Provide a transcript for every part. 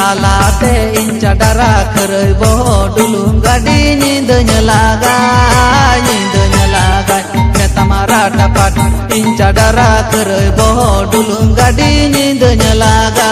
तालाते इन चडरा खरई बहो डुलुम गाड़ी नींद लागा मैं तमारा टपाट इन चडरा खरई बहो डुलुम गाड़ी नींद लागा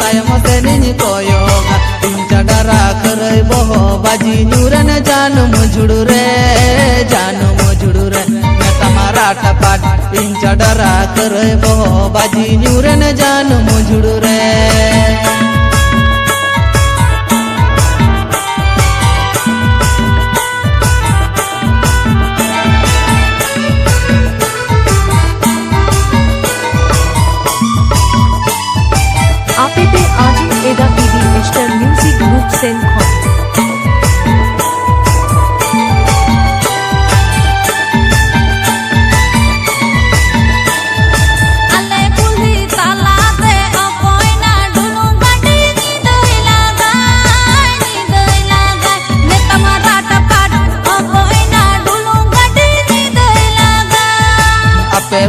तायम से निनी कोयोगा इन चडरा खरई बहो बाजी न्यूरन जानू मुझुड़ू रे मैं तमारा टपाट इन चडरा खरई बहो बाजी न्यूरन जानू मुझुड़ू रे APP Ajin Eda TV Mr. Music Group Senkon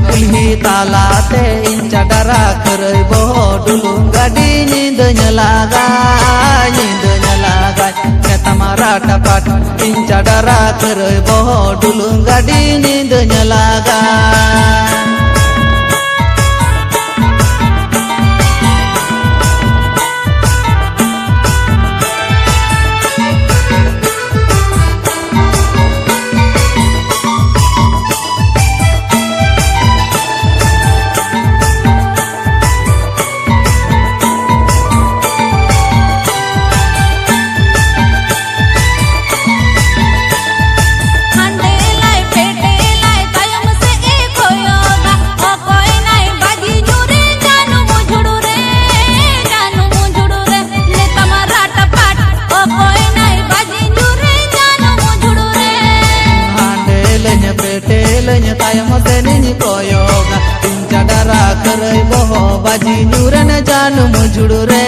पुलही तालाते इन चडरा खरई बहो डुलुम गाड़ी नींद लागा मैं तमारा टपाट इन चडरा खरई बहो डुलुम गाड़ी नींद लागा तायम से निनी कोयोगा इन चडरा खरई बहो बाजी न्यूरन जानू मुझुड़ू रे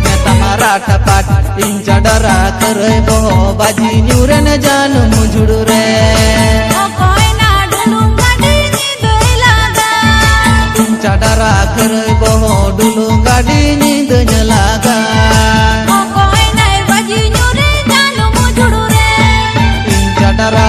मैं तमारा टपाट इन चडरा खरई बहो बाजी न्यूरन जानू मुझुड़ू रे इन चडरा खरई बहो डुलुम गाड़ी नींद लागा चडरा